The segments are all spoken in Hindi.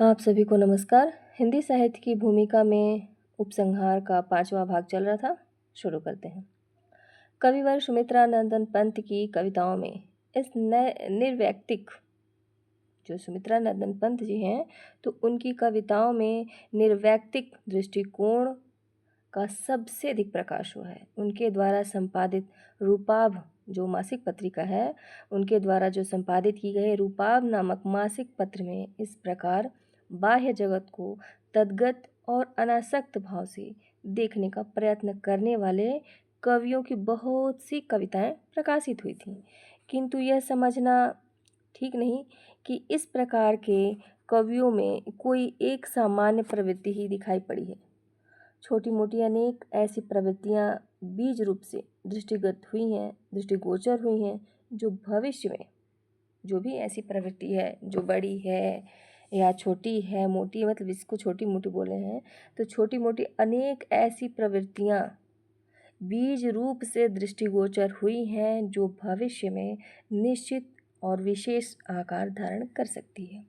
आप सभी को नमस्कार। हिंदी साहित्य की भूमिका में उपसंहार का 5वां भाग चल रहा था। शुरू करते हैं। कविवर सुमित्रा नंदन पंत की कविताओं में इस निर्वैयक्तिक जो सुमित्रा नंदन पंत जी हैं, तो उनकी कविताओं में निर्वैयक्तिक दृष्टिकोण का सबसे अधिक प्रकाश हुआ है। उनके द्वारा संपादित रूपाभ जो मासिक पत्रिका है, उनके द्वारा जो संपादित की गई रूपाभ नामक मासिक पत्र में इस प्रकार बाह्य जगत को तद्गत और अनासक्त भाव से देखने का प्रयत्न करने वाले कवियों की बहुत सी कविताएं प्रकाशित हुई थीं। किंतु यह समझना ठीक नहीं कि इस प्रकार के कवियों में कोई एक सामान्य प्रवृत्ति ही दिखाई पड़ी है। छोटी मोटी अनेक ऐसी प्रवृत्तियां बीज रूप से दृष्टिगत हुई हैं, दृष्टिगोचर हुई हैं, जो भविष्य में जो भी ऐसी प्रवृत्ति है जो बड़ी है या छोटी है, मोटी, मतलब इसको छोटी मोटी बोले हैं, तो छोटी मोटी अनेक ऐसी प्रवृत्तियां बीज रूप से दृष्टिगोचर हुई हैं जो भविष्य में निश्चित और विशेष आकार धारण कर सकती है।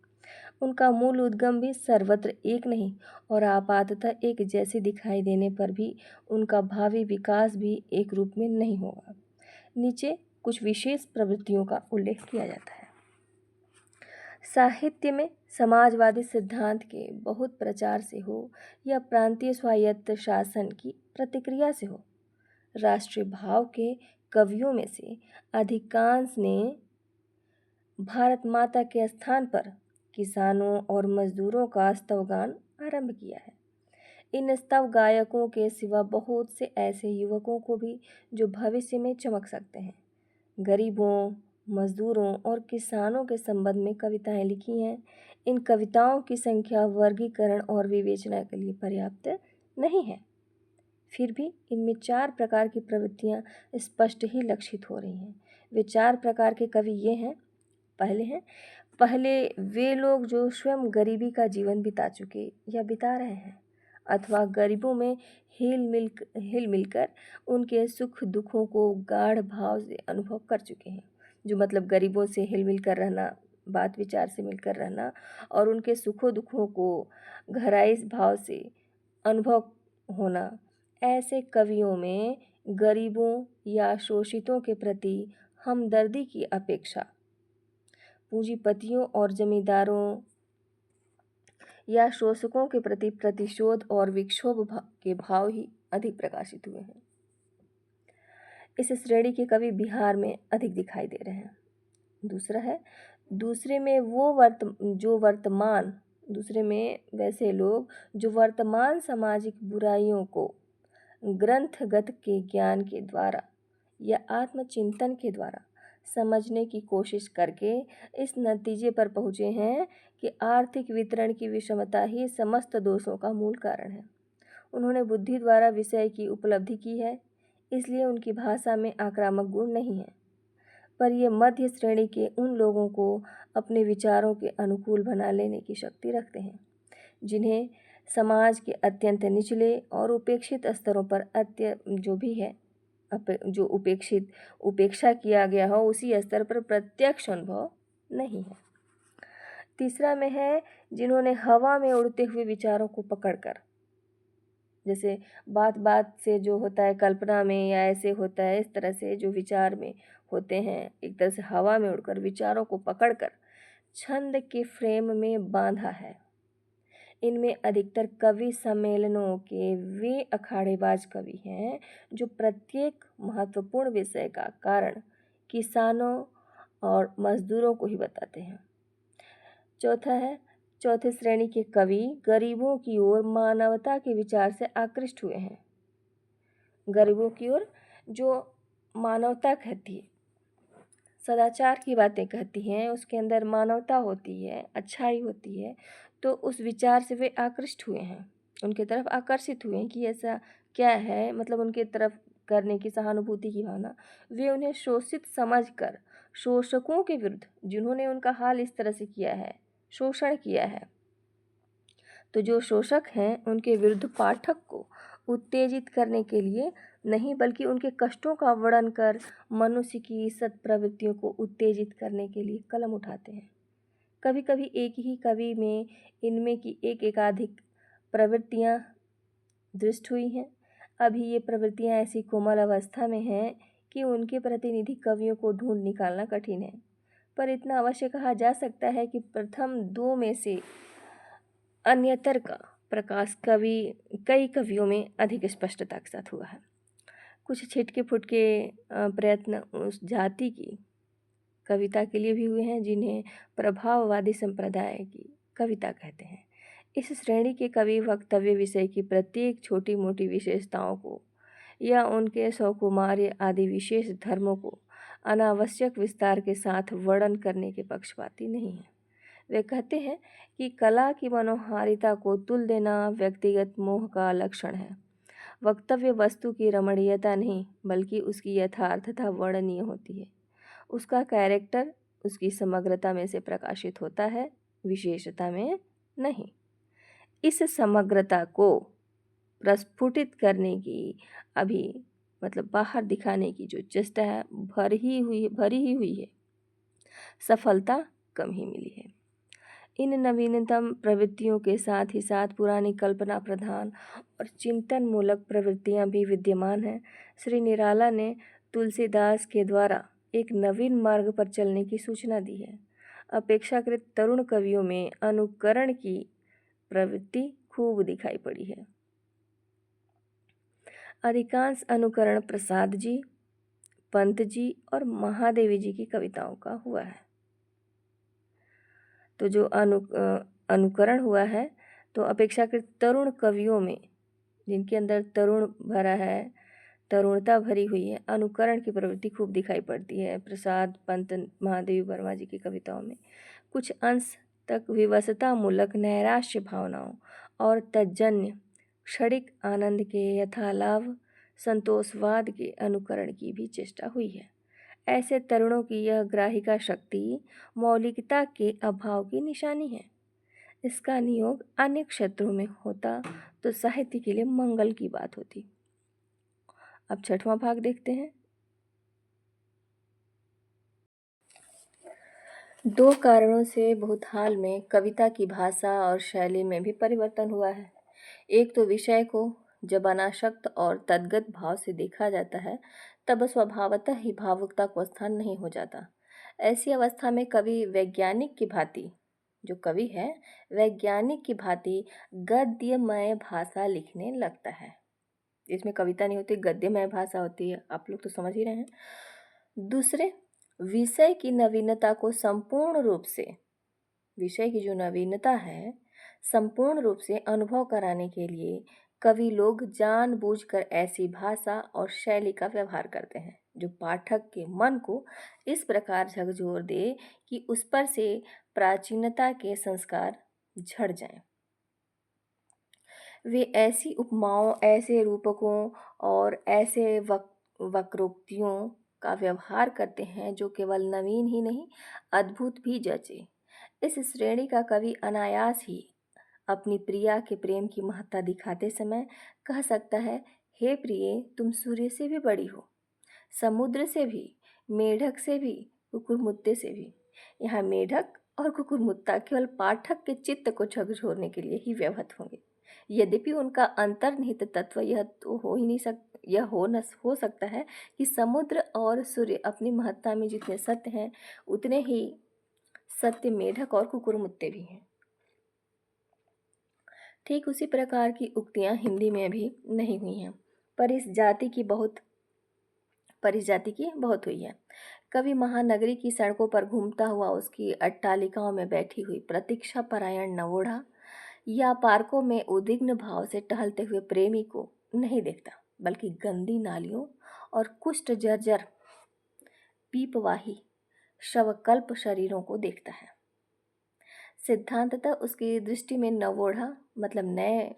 उनका मूल उद्गम भी सर्वत्र एक नहीं और आपाततः एक जैसे दिखाई देने पर भी उनका भावी विकास भी एक रूप में नहीं होगा। नीचे कुछ विशेष प्रवृत्तियों का उल्लेख किया जाता है। साहित्य में समाजवादी सिद्धांत के बहुत प्रचार से हो या प्रांतीय स्वायत्त शासन की प्रतिक्रिया से हो, राष्ट्रीय भाव के कवियों में से अधिकांश ने भारत माता के स्थान पर किसानों और मजदूरों का स्तवगान आरंभ किया है। इन स्तव गायकों के सिवा बहुत से ऐसे युवकों को भी जो भविष्य में चमक सकते हैं। गरीबों, मजदूरों और किसानों के संबंध में कविताएं लिखी हैं। इन कविताओं की संख्या वर्गीकरण और विवेचना के लिए पर्याप्त नहीं है। फिर भी इनमें 4 प्रकार की प्रवृत्तियां स्पष्ट ही लक्षित हो रही हैं। वे 4 प्रकार के कवि ये हैं। पहले वे लोग जो स्वयं गरीबी का जीवन बिता चुके या बिता रहे हैं, अथवा गरीबों में हिल मिलकर उनके सुख दुखों को गाढ़ भाव से अनुभव कर चुके हैं। जो मतलब गरीबों से हिल मिल कर रहना, बात विचार से मिलकर रहना और उनके सुखों दुखों को गहराई भाव से अनुभव होना। ऐसे कवियों में गरीबों या शोषितों के प्रति हमदर्दी की अपेक्षा पूंजीपतियों और जमींदारों या शोषकों के प्रति प्रतिशोध और विक्षोभ के भाव ही अधिक प्रकाशित हुए हैं। इस श्रेणी के कवि बिहार में अधिक दिखाई दे रहे हैं। दूसरे में वैसे लोग जो वर्तमान सामाजिक बुराइयों को ग्रंथगत के ज्ञान के द्वारा या आत्मचिंतन के द्वारा समझने की कोशिश करके इस नतीजे पर पहुँचे हैं कि आर्थिक वितरण की विषमता ही समस्त दोषों का मूल कारण है। उन्होंने बुद्धि द्वारा विषय की उपलब्धि की है, इसलिए उनकी भाषा में आक्रामक गुण नहीं है। पर ये मध्य श्रेणी के उन लोगों को अपने विचारों के अनुकूल बना लेने की शक्ति रखते हैं, जिन्हें समाज के अत्यंत निचले और उपेक्षित स्तरों पर जो उपेक्षा किया गया हो उसी स्तर पर प्रत्यक्ष अनुभव नहीं है। तीसरा में है जिन्होंने हवा में उड़ते हुए विचारों को पकड़कर, जैसे बात बात से जो होता है कल्पना में या ऐसे होता है, इस तरह से जो विचार में होते हैं, एक तरह से हवा में उड़कर विचारों को पकड़कर छंद के फ्रेम में बांधा है। इनमें अधिकतर कवि सम्मेलनों के वे अखाड़ेबाज कवि हैं जो प्रत्येक महत्वपूर्ण विषय का कारण किसानों और मजदूरों को ही बताते हैं। चौथे श्रेणी के कवि गरीबों की ओर मानवता के विचार से आकृष्ट हुए हैं। गरीबों की ओर जो मानवता कहती है, सदाचार की बातें कहती हैं, उसके अंदर मानवता होती है, अच्छाई होती है, तो उस विचार से वे आकृष्ट हुए हैं, उनके तरफ आकर्षित हुए हैं कि ऐसा क्या है, मतलब उनके तरफ करने की सहानुभूति की भावना। वे उन्हें शोषित समझकर शोषकों के विरुद्ध, जिन्होंने उनका हाल इस तरह से किया है, शोषण किया है, तो जो शोषक हैं उनके विरुद्ध पाठक को उत्तेजित करने के लिए नहीं, बल्कि उनके कष्टों का वर्णन कर मनुष्य की सत्प्रवृत्तियों को उत्तेजित करने के लिए कलम उठाते हैं। कभी कभी एक ही कवि में इनमें की एक एकाधिक प्रवृत्तियाँ दृष्ट हुई हैं। अभी ये प्रवृत्तियाँ ऐसी कोमल अवस्था में हैं कि उनके प्रतिनिधि कवियों को ढूंढ निकालना कठिन है। पर इतना अवश्य कहा जा सकता है कि प्रथम दो में से अन्यतर का प्रकाश कई कवियों में अधिक स्पष्टता के साथ हुआ है। कुछ छिटके फुटके प्रयत्न उस जाति की कविता के लिए भी हुए हैं जिन्हें प्रभाववादी संप्रदाय की कविता कहते हैं। इस श्रेणी के कवि वक्तव्य विषय की प्रत्येक छोटी मोटी विशेषताओं को या उनके सौकुमार्य आदि विशेष धर्मों को अनावश्यक विस्तार के साथ वर्णन करने के पक्षपाती नहीं हैं। वे कहते हैं कि कला की मनोहारिता को तुल देना व्यक्तिगत मोह का लक्षण है। वक्तव्य वस्तु की रमणीयता नहीं बल्कि उसकी यथार्थता वर्णनीय होती है। उसका कैरेक्टर उसकी समग्रता में से प्रकाशित होता है, विशेषता में नहीं। इस समग्रता को प्रस्फुटित करने की अभी बाहर दिखाने की जो चेष्टा है भरी ही हुई है, सफलता कम ही मिली है। इन नवीनतम प्रवृत्तियों के साथ ही साथ पुरानी कल्पना प्रधान और चिंतन मूलक प्रवृत्तियां भी विद्यमान हैं। श्री निराला ने तुलसीदास के द्वारा एक नवीन मार्ग पर चलने की सूचना दी है। अपेक्षाकृत तरुण कवियों में अनुकरण की प्रवृत्ति खूब दिखाई पड़ी है। अधिकांश अनुकरण प्रसाद जी, पंत जी और महादेवी जी की कविताओं का हुआ है। तो जो अनुकरण हुआ है तो अपेक्षाकृत तरुण कवियों में जिनके अंदर तरुण भरा है, तरुणता भरी हुई है, अनुकरण की प्रवृत्ति खूब दिखाई पड़ती है। प्रसाद, पंत, महादेवी वर्मा जी की कविताओं में कुछ अंश तक विवशता मूलक नैराश्य भावनाओं और तज्जन्य क्षणिक आनंद के यथालाभ संतोषवाद के अनुकरण की भी चेष्टा हुई है। ऐसे तरुणों की यह ग्राहिका शक्ति मौलिकता के अभाव की निशानी है। इसका नियोग अन्य क्षेत्रों में होता तो साहित्य के लिए मंगल की बात होती। अब छठवां भाग देखते हैं। दो कारणों से बहुत हाल में कविता की भाषा और शैली में भी परिवर्तन हुआ है। एक तो विषय को जब अनासक्त और तद्गत भाव से देखा जाता है तब स्वभावतः ही भावुकता को स्थान नहीं हो जाता। ऐसी अवस्था में कवि वैज्ञानिक की भांति जो कवि है वैज्ञानिक की भांति गद्यमय भाषा लिखने लगता है। इसमें कविता नहीं होती, गद्यमय भाषा होती है। आप लोग तो समझ ही रहे हैं। दूसरे, विषय की नवीनता को संपूर्ण रूप से, विषय की जो नवीनता है संपूर्ण रूप से अनुभव कराने के लिए कवि लोग जानबूझकर ऐसी भाषा और शैली का व्यवहार करते हैं जो पाठक के मन को इस प्रकार झकझोर दे कि उस पर से प्राचीनता के संस्कार झड़ जाएं। वे ऐसी उपमाओं, ऐसे रूपकों और ऐसे वक्रोक्तियों का व्यवहार करते हैं जो केवल नवीन ही नहीं अद्भुत भी जचे। इस श्रेणी का कवि अनायास ही अपनी प्रिया के प्रेम की महत्ता दिखाते समय कह सकता है, हे प्रिये, तुम सूर्य से भी बड़ी हो, समुद्र से भी, मेढक से भी, कुकुरमुत्ते से भी। यहाँ मेढक और कुकुरमुत्ता केवल पाठक के चित्त को झकझोरने के लिए ही व्यवहृत होंगे। यद्यपि उनका अंतर्निहित तत्व यह तो हो ही नहीं हो सकता है कि समुद्र और सूर्य अपनी महत्ता में जितने सत्य हैं उतने ही सत्य मेढक और कुकुरमुत्ते भी हैं। ठीक उसी प्रकार की उक्तियां हिंदी में भी नहीं हुई हैं, पर इस जाति की बहुत हुई है। कवि महानगरी की सड़कों पर घूमता हुआ उसकी अट्टालिकाओं में बैठी हुई प्रतीक्षा परायण नवोढ़ा या पार्कों में उद्विग्न भाव से टहलते हुए प्रेमी को नहीं देखता, बल्कि गंदी नालियों और कुष्ठ जर्जर पीपवाही शवकल्प शरीरों को देखता है। सिद्धांततः उसकी दृष्टि में नवोढ़ा मतलब नए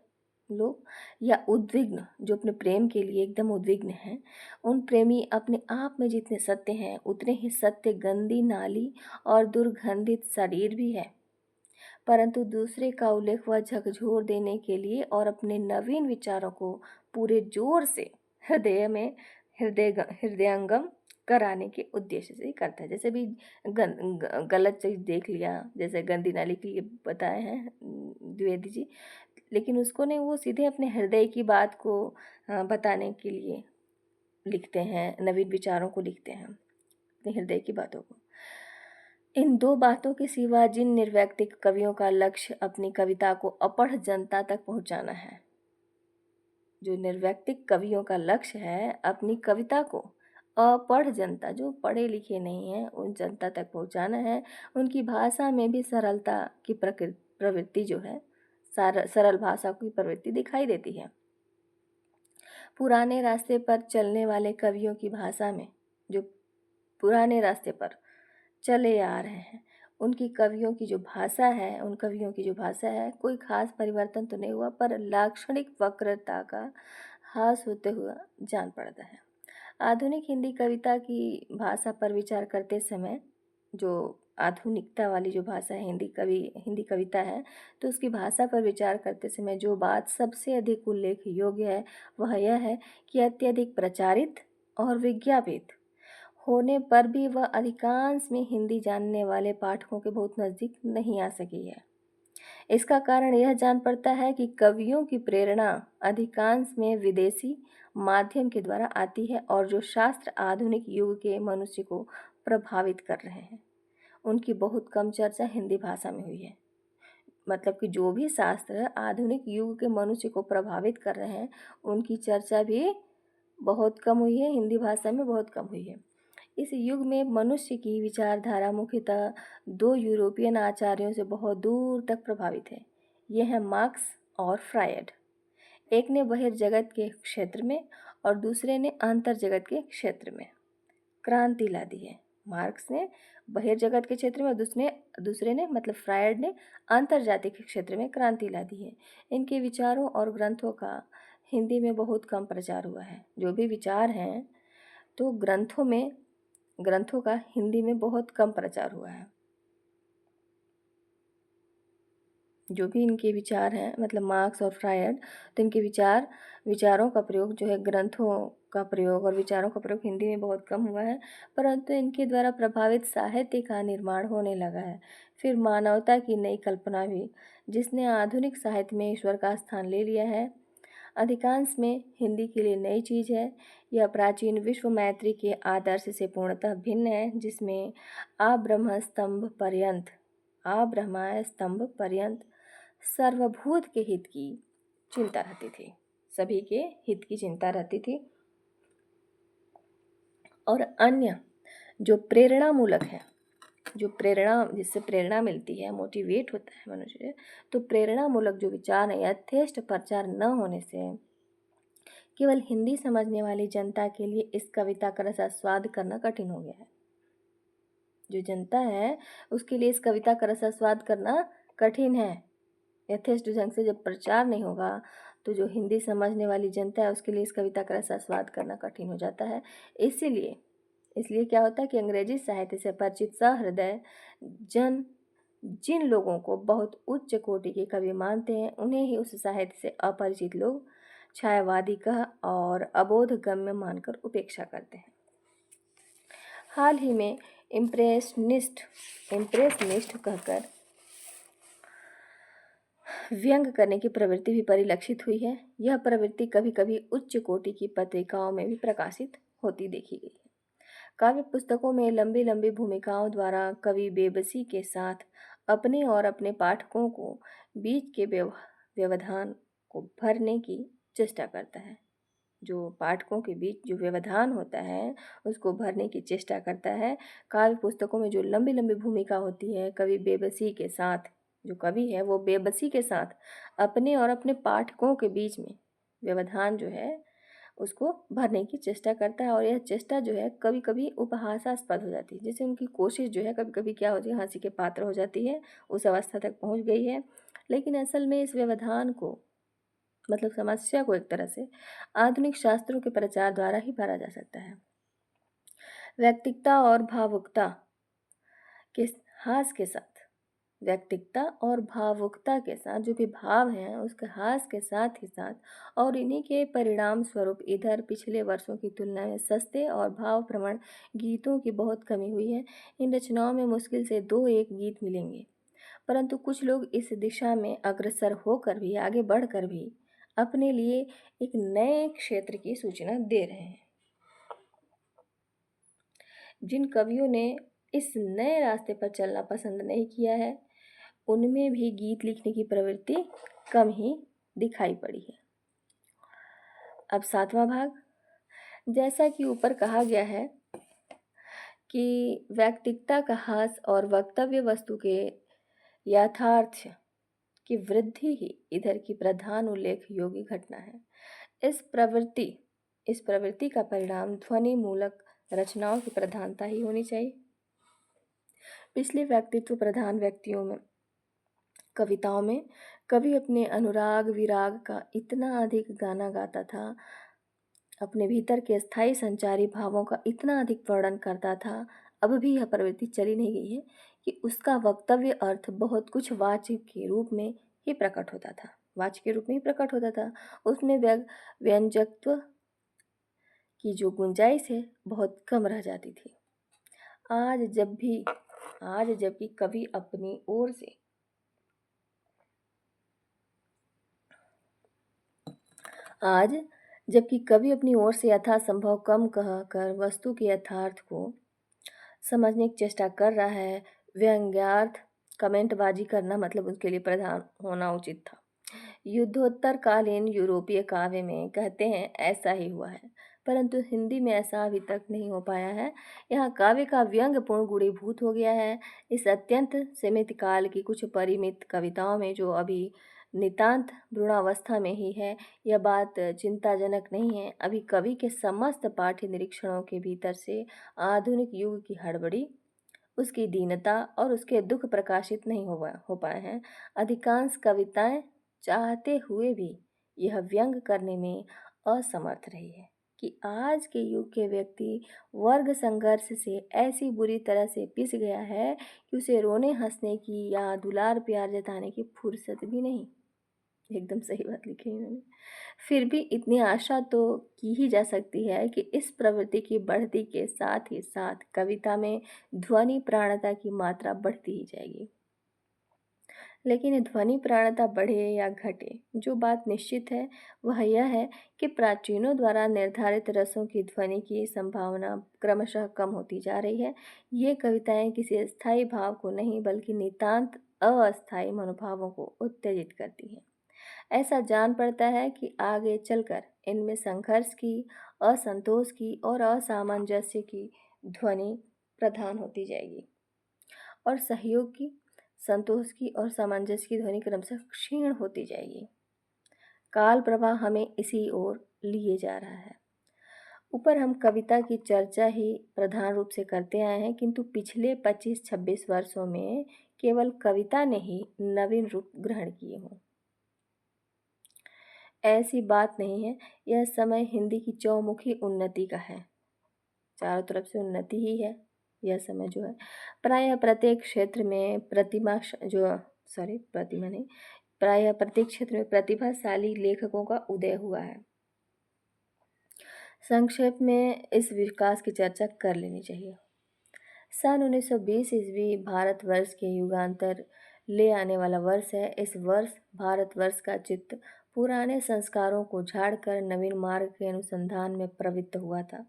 लोग या उद्विग्न जो अपने प्रेम के लिए एकदम उद्विग्न हैं, उन प्रेमी अपने आप में जितने सत्य हैं उतने ही सत्य गंदी नाली और दुर्गंधित शरीर भी है। परंतु दूसरे का उल्लेख वह झकझोर देने के लिए और अपने नवीन विचारों को पूरे जोर से हृदयंगम कराने के उद्देश्य से ही करता है। जैसे भी गलत चीज़ देख लिया, जैसे गंदी नाली के लिए बताए हैं द्विवेदी जी, लेकिन उसको नहीं, वो सीधे अपने हृदय की बात को बताने के लिए लिखते हैं, नवीन विचारों को लिखते हैं, अपने हृदय की बातों को। इन दो बातों के सिवा जिन निर्व्यक्तिक कवियों का लक्ष्य अपनी कविता को अपढ़ जनता तक पहुंचाना है, जो निर्व्यक्तिक कवियों का लक्ष्य है अपनी कविता को अपढ़ जनता, जो पढ़े लिखे नहीं हैं, उन जनता तक पहुंचाना है, उनकी भाषा में भी सरलता की प्रवृत्ति जो है, सरल भाषा की प्रवृत्ति दिखाई देती है। पुराने रास्ते पर चलने वाले कवियों की भाषा में, जो पुराने रास्ते पर चले आ रहे हैं, उनकी कवियों की जो भाषा है, उन कवियों की जो भाषा है, कोई खास परिवर्तन तो नहीं हुआ, पर लाक्षणिक वक्रता का ह्रास होते हुआ जान पड़ता है। आधुनिक हिंदी कविता की भाषा पर विचार करते समय, जो आधुनिकता वाली जो भाषा है, हिंदी कविता है, तो उसकी भाषा पर विचार करते समय जो बात सबसे अधिक उल्लेख योग्य है वह यह है कि अत्यधिक प्रचारित और विज्ञापित होने पर भी वह अधिकांश में हिंदी जानने वाले पाठकों के बहुत नज़दीक नहीं आ सकी है। इसका कारण यह जान पड़ता है कि कवियों की प्रेरणा अधिकांश में विदेशी माध्यम के द्वारा आती है, और जो शास्त्र आधुनिक युग के मनुष्य को प्रभावित कर रहे हैं, उनकी बहुत कम चर्चा हिंदी भाषा में हुई है। मतलब कि जो भी शास्त्र आधुनिक युग के मनुष्य को प्रभावित कर रहे हैं, उनकी चर्चा भी बहुत कम हुई है, हिंदी भाषा में बहुत कम हुई है। इस युग में मनुष्य की विचारधारा मुख्यतः दो यूरोपियन आचार्यों से बहुत दूर तक प्रभावित है। ये हैं मार्क्स और फ्रायड। एक ने बहिर्जगत के क्षेत्र में और दूसरे ने अंतर जगत के क्षेत्र में क्रांति ला दी है। मार्क्स ने बहिर्जगत के क्षेत्र में और दूसरे ने मतलब फ्रायड ने अंतर्जातीय के क्षेत्र में क्रांति ला दी है। इनके विचारों और ग्रंथों का हिंदी में बहुत कम प्रचार हुआ है। जो भी विचार हैं, तो ग्रंथों का हिंदी में बहुत कम प्रचार हुआ है। जो भी इनके विचार हैं, मतलब मार्क्स और फ्रायड, तो इनके विचारों का प्रयोग जो है, ग्रंथों का प्रयोग और विचारों का प्रयोग हिंदी में बहुत कम हुआ है, परंतु इनके द्वारा प्रभावित साहित्य का निर्माण होने लगा है। फिर मानवता की नई कल्पना भी, जिसने आधुनिक साहित्य में ईश्वर का स्थान ले लिया है, अधिकांश में हिंदी के लिए नई चीज़ है। यह प्राचीन विश्व मैत्री के आदर्श से पूर्णतः भिन्न है, जिसमें आब्रह्माय स्तंभ पर्यंत सर्वभूत के हित की चिंता रहती थी, सभी के हित की चिंता रहती थी। और अन्य जो प्रेरणामूलक है, जिससे प्रेरणा मिलती है, मोटिवेट होता है मनुष्य, तो प्रेरणामूलक जो विचार है, यथेष्ट प्रचार न होने से केवल हिंदी समझने वाली जनता के लिए इस कविता का रसास्वाद करना कठिन हो गया है। जो जनता है उसके लिए इस कविता का रसास्वाद करना कठिन है। यथेष्ट ढंग से जब प्रचार नहीं होगा, तो जो हिंदी समझने वाली जनता है उसके लिए इस कविता का रसास्वाद करना कठिन हो जाता है। इसलिए क्या होता है कि अंग्रेजी साहित्य से परिचित सहृदय जन जिन लोगों को बहुत उच्च कोटि के कवि मानते हैं, उन्हें ही उस साहित्य से अपरिचित लोग छायावादी कह और अबोध गम्य मानकर उपेक्षा करते हैं। हाल ही में इम्प्रेसनिस्ट कहकर व्यंग करने की प्रवृत्ति भी परिलक्षित हुई है। यह प्रवृत्ति कभी कभी उच्च कोटि की पत्रिकाओं में भी प्रकाशित होती देखी गई है। काव्य पुस्तकों में लंबी लंबी भूमिकाओं द्वारा कवि बेबसी के साथ अपने और अपने पाठकों को बीच के व्यवधान को भरने की चेष्टा करता है। जो पाठकों के बीच जो व्यवधान होता है उसको भरने की चेष्टा करता है। काव्य पुस्तकों में जो लंबी लंबी भूमिका होती है, कवि बेबसी के साथ, जो कवि है वो बेबसी के साथ अपने और अपने पाठकों के बीच में व्यवधान जो है उसको भरने की चेष्टा करता है। और यह चेष्टा जो है कभी कभी उपहासास्पद हो जाती है। जैसे उनकी कोशिश जो है कभी कभी क्या होती है, हंसी के पात्र हो जाती है, उस अवस्था तक पहुंच गई है। लेकिन असल में इस व्यवधान को, मतलब समस्या को, एक तरह से आधुनिक शास्त्रों के प्रचार द्वारा ही भरा जा सकता है। व्यक्तिकता और भावुकता के हास के साथ व्यक्तिकता और भावुकता के साथ जो भी भाव हैं उसके हास के साथ ही साथ, और इन्हीं के परिणाम स्वरूप इधर पिछले वर्षों की तुलना में सस्ते और भावप्रवण गीतों की बहुत कमी हुई है। इन रचनाओं में मुश्किल से 2-1 गीत मिलेंगे, परंतु कुछ लोग इस दिशा में अग्रसर होकर भी, आगे बढ़कर भी अपने लिए एक नए क्षेत्र की सूचना दे रहे हैं। जिन कवियों ने इस नए रास्ते पर चलना पसंद नहीं किया है, उनमें भी गीत लिखने की प्रवृत्ति कम ही दिखाई पड़ी है। अब 7वां भाग, जैसा कि ऊपर कहा गया है कि व्यक्तिकता का हास और वक्तव्य वस्तु के यथार्थ की वृद्धि ही इधर की प्रधान उल्लेख योग्य घटना है। इस प्रवृत्ति का परिणाम ध्वनि मूलक रचनाओं की प्रधानता ही होनी चाहिए। पिछले व्यक्तित्व प्रधान कविताओं में कवि अपने अनुराग विराग का इतना अधिक गाना गाता था, अपने भीतर के स्थायी संचारी भावों का इतना अधिक वर्णन करता था, अब भी यह प्रवृत्ति चली नहीं गई है कि उसका वक्तव्य अर्थ बहुत कुछ वाच्य के रूप में ही प्रकट होता था। उसमें व्यंजकत्व की जो गुंजाइश है बहुत कम रह जाती थी। आज जबकि कवि अपनी ओर से यथासंभव कम कहकर वस्तु के यथार्थ को समझने की चेष्टा कर रहा है, व्यंग्यार्थ कमेंटबाजी करना मतलब उसके लिए प्रधान होना उचित था। युद्धोत्तर कालीन यूरोपीय काव्य में कहते हैं ऐसा ही हुआ है, परंतु हिंदी में ऐसा अभी तक नहीं हो पाया है। यहाँ काव्य का व्यंग्यपूर्ण गुणीभूत हो गया है। इस अत्यंत सीमित काल की कुछ परिमित कविताओं में जो अभी नितांत भ्रूणावस्था में ही है, यह बात चिंताजनक नहीं है। अभी कवि के समस्त पाठ्य निरीक्षणों के भीतर से आधुनिक युग की हड़बड़ी, उसकी दीनता और उसके दुख प्रकाशित नहीं हो पाए हैं। अधिकांश कविताएं चाहते हुए भी यह व्यंग करने में असमर्थ रही है कि आज के युग के व्यक्ति वर्ग संघर्ष से ऐसी बुरी तरह से पिस गया है कि उसे रोने हंसने की या दुलार प्यार जताने की फुर्सत भी नहीं। एकदम सही बात लिखी है इन्होंने। फिर भी इतनी आशा तो की ही जा सकती है कि इस प्रवृत्ति की बढ़ती के साथ ही साथ कविता में ध्वनि प्राणता की मात्रा बढ़ती ही जाएगी। लेकिन ध्वनि प्राणता बढ़े या घटे, जो बात निश्चित है वह यह है कि प्राचीनों द्वारा निर्धारित रसों की ध्वनि की संभावना क्रमशः कम होती जा रही है। ये कविताएं किसी स्थायी भाव को नहीं बल्कि नितांत अस्थायी मनोभावों को उत्तेजित करती हैं। ऐसा जान पड़ता है कि आगे चलकर इनमें संघर्ष की, असंतोष की और असामंजस्य की ध्वनि प्रधान होती जाएगी और सहयोग की, संतोष की और सामंजस्य की ध्वनि क्रमशः क्षीण होती जाएगी। काल प्रवाह हमें इसी ओर लिए जा रहा है। ऊपर हम कविता की चर्चा ही प्रधान रूप से करते आए हैं, किंतु पिछले 25-26 वर्षों में केवल कविता ने ही नवीन रूप ग्रहण किए हों, ऐसी बात नहीं है। यह समय हिंदी की चौमुखी उन्नति का है, चारों तरफ से उन्नति ही है। यह समय जो है प्रायः प्रत्येक क्षेत्र में प्रतिभाशाली लेखकों का उदय हुआ है। संक्षेप में इस विकास की चर्चा कर लेनी चाहिए। सन 1920 ईस्वी भारतवर्ष के युगांतर ले आने वाला वर्ष है। इस वर्ष भारतवर्ष का चित्त पुराने संस्कारों को झाड़कर नवीन मार्ग के अनुसंधान में प्रवृत्त हुआ था।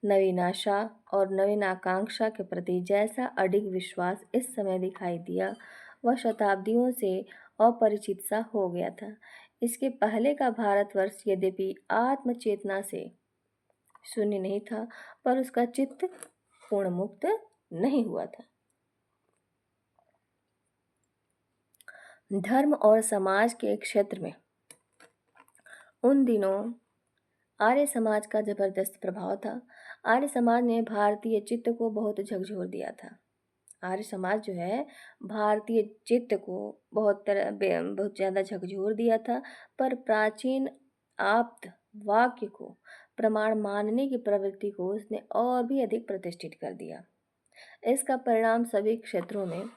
नवीन आशा और नवीन आकांक्षा के प्रति जैसा अडिग विश्वास इस समय दिखाई दिया, वह शताब्दियों से अपरिचित सा हो गया था। इसके पहले का भारतवर्ष यद्यपि आत्मचेतना से शून्य नहीं था, पर उसका चित्त पूर्ण मुक्त नहीं हुआ था। धर्म और समाज के क्षेत्र में उन दिनों आर्य समाज का जबरदस्त प्रभाव था। आर्य समाज ने भारतीय चित्त को बहुत झकझोर दिया था। आर्य समाज जो है भारतीय चित्त को बहुत ज़्यादा झकझोर दिया था, पर प्राचीन आप्त वाक्य को प्रमाण मानने की प्रवृत्ति को उसने और भी अधिक प्रतिष्ठित कर दिया। इसका परिणाम सभी क्षेत्रों में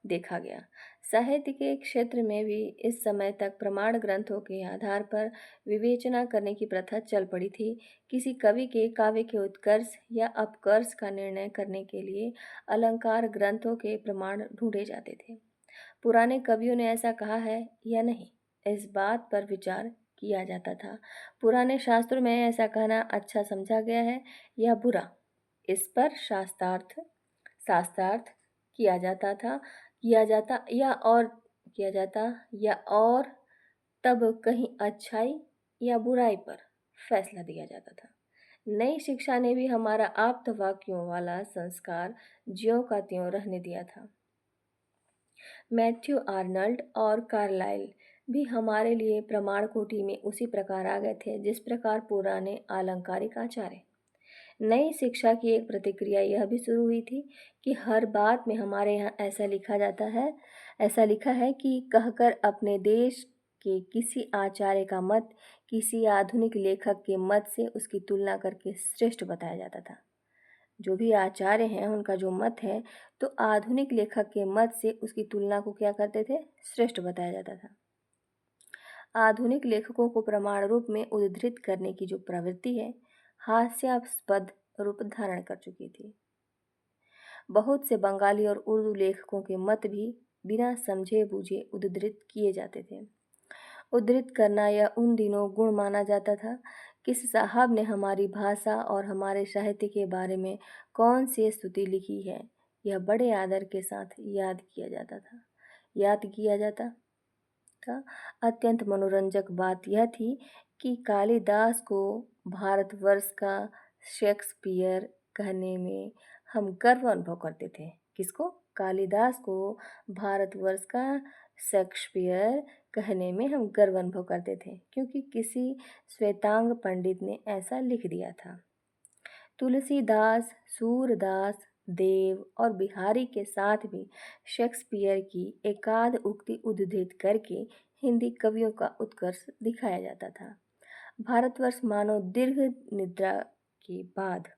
देखा गया। साहित्य के क्षेत्र में भी इस समय तक प्रमाण ग्रंथों के आधार पर विवेचना करने की प्रथा चल पड़ी थी। किसी कवि के काव्य के उत्कर्ष या अपकर्ष का निर्णय करने के लिए अलंकार ग्रंथों के प्रमाण ढूंढे जाते थे। पुराने कवियों ने ऐसा कहा है या नहीं, इस बात पर विचार किया जाता था। पुराने शास्त्रों में ऐसा कहना अच्छा समझा गया है या बुरा, इस पर शास्त्रार्थ किया जाता था किया जाता या और किया जाता या और तब कहीं अच्छाई या बुराई पर फैसला दिया जाता था। नई शिक्षा ने भी हमारा आप्त वाक्यों वाला संस्कार ज्यों का त्यों रहने दिया था। मैथ्यू आर्नल्ड और कार्लाइल भी हमारे लिए प्रमाण कोटि में उसी प्रकार आ गए थे जिस प्रकार पुराने आलंकारिक आचार्य। नई शिक्षा की एक प्रतिक्रिया यह भी शुरू हुई थी कि हर बात में हमारे यहाँ ऐसा लिखा है कि कहकर अपने देश के किसी आचार्य का मत किसी आधुनिक लेखक के मत से उसकी तुलना करके श्रेष्ठ बताया जाता था। जो भी आचार्य हैं उनका जो मत है, तो आधुनिक लेखक के मत से उसकी तुलना को क्या करते थे, श्रेष्ठ बताया जाता था। आधुनिक लेखकों को प्रमाण रूप में उद्धृत करने की जो प्रवृत्ति है, हास्यास्पद रूप धारण कर चुकी थी। बहुत से बंगाली और उर्दू लेखकों के मत भी बिना समझे बूझे उद्धृत किए जाते थे। उद्धृत करना यह उन दिनों गुण माना जाता था। किस साहब ने हमारी भाषा और हमारे साहित्य के बारे में कौन सी स्तुति लिखी है, यह बड़े आदर के साथ याद किया जाता था। अत्यंत मनोरंजक बात यह थी कि कालिदास को भारतवर्ष का शेक्सपियर कहने में हम गर्व अनुभव करते थे। किसको? कालिदास को भारतवर्ष का शेक्सपियर कहने में हम गर्व अनुभव करते थे, क्योंकि किसी श्वेतांग पंडित ने ऐसा लिख दिया था। तुलसीदास, सूरदास, देव और बिहारी के साथ भी शेक्सपियर की एकाध उक्ति उद्धृत करके हिंदी कवियों का उत्कर्ष दिखाया जाता था। भारतवर्ष मानो दीर्घ निद्रा के बाद,